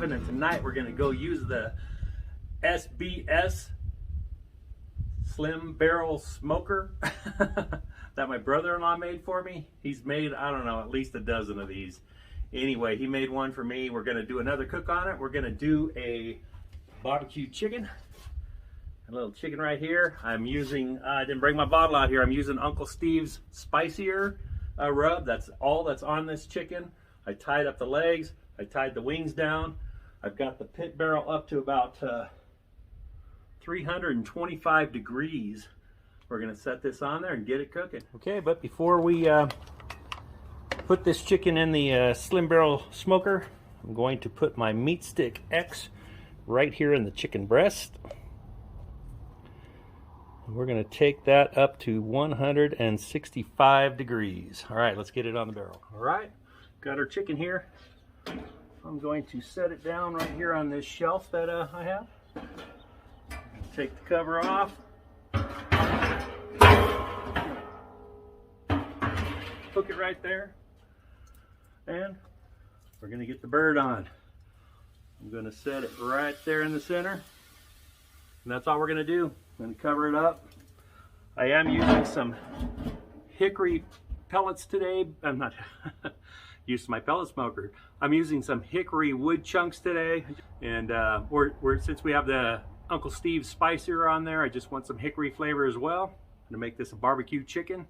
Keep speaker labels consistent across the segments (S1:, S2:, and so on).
S1: 11, and tonight we're gonna go use the SBS Slim Barrel Smoker that my brother-in-law made for me. He's made, I don't know, at least a dozen of these. Anyway, he made one for me. We're gonna do another cook on it. We're gonna do a barbecue chicken. A little chicken right here. I'm using, I didn't bring my bottle out here. I'm using Uncle Steve's SpicyR rub. That's all that's on this chicken. I tied up the legs. I tied the wings down. I've got the pit barrel up to about 325 degrees. We're gonna set this on there and get it cooking. Okay, but before we put this chicken in the Slim Barrel Smoker, I'm going to put my MeatStickX right here in the chicken breast. We're going to take that up to 165 degrees. All right, let's get it on the barrel. All right, got our chicken here. I'm going to set it down right here on this shelf that I have. Take the cover off. Hook it right there. And we're going to get the bird on. I'm going to set it right there in the center. And that's all we're going to do. I'm going to cover it up. I am using some hickory pellets today. I'm not used to my pellet smoker. I'm using some hickory wood chunks today. And since we have the Uncle Steve's SpicyR on there, I just want some hickory flavor as well. I'm going to make this a barbecue chicken.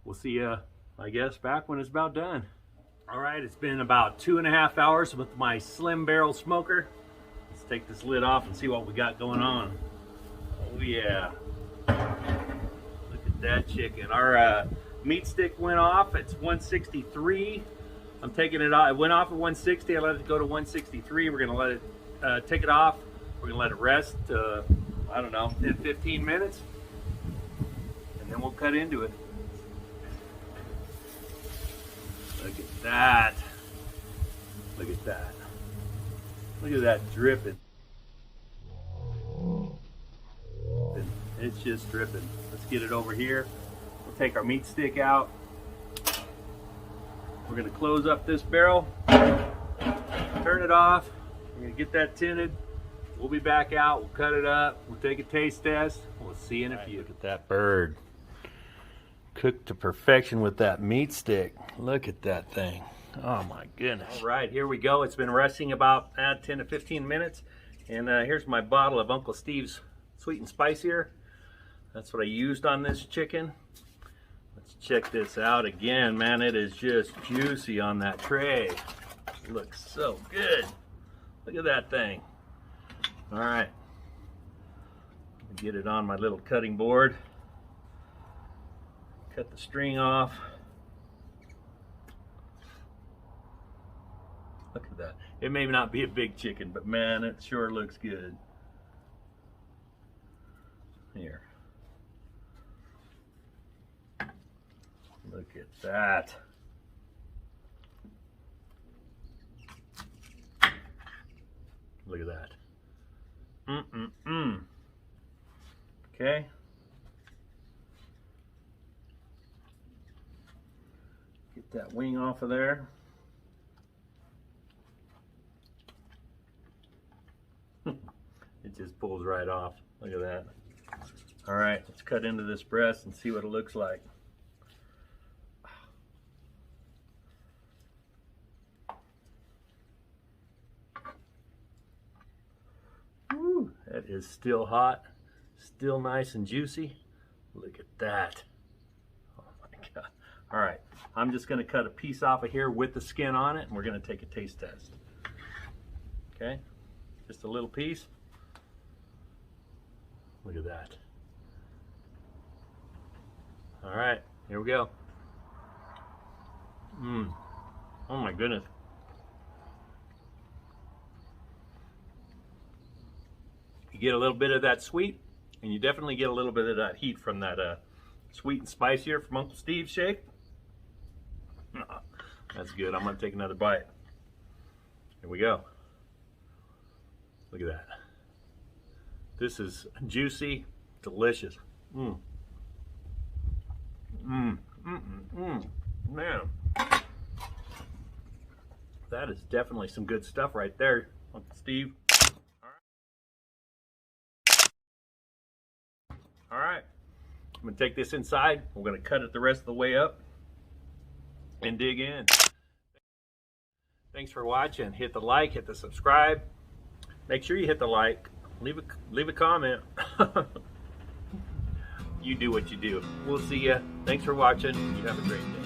S1: We'll see you, I guess, back when it's about done. All right, it's been about 2.5 hours with my Slim Barrel Smoker. Let's take this lid off and see what we got going on. Oh yeah, look at that chicken. Our meat stick went off. It's 163. I'm taking it off. It went off at 160. I let it go to 163. We're gonna let it take it off. We're gonna let it rest. I don't know, 10-15 minutes, and then we'll cut into it. Look at that. Look at that. Look at that dripping. It's just dripping. Let's get it over here. We'll take our meat stick out. We're going to close up this barrel, turn it off. We're going to get that tinted. We'll be back out. We'll cut it up. We'll take a taste test. We'll see you in a few. Look at that bird. Cooked to perfection with that meat stick. Look at that thing. Oh my goodness. All right, here we go. It's been resting about 10 to 15 minutes. And here's my bottle of Uncle Steve's Sweet and SpicyR. That's what I used on this chicken. Let's check this out again, man. It is just juicy on that tray. It looks so good. Look at that thing. All right. Get it on my little cutting board. Cut the string off. Look at that. It may not be a big chicken, but man, it sure looks good. Here. Look at that. Look at that. Okay. Get that wing off of there. It just pulls right off. Look at that. All right, let's cut into this breast and see what it looks like. Woo, that is still hot, still nice and juicy. Look at that. Oh my God. All right, I'm just gonna cut a piece off of here with the skin on it, and we're gonna take a taste test. Okay, just a little piece. Look at that. All right, here we go. Oh my goodness. You get a little bit of that sweet, and you definitely get a little bit of that heat from that sweet and SpicyR from Uncle Steve's shake. That's good. I'm gonna take another bite. Here we go. Look at that. This is juicy, delicious. Man, that is definitely some good stuff right there. Uncle Steve. All right. I'm gonna take this inside. We're gonna cut it the rest of the way up and dig in. Thanks for watching. Hit the like, hit the subscribe. Make sure you hit the like. Leave a comment. You do what you do. We'll see ya. Thanks for watching. You have a great day.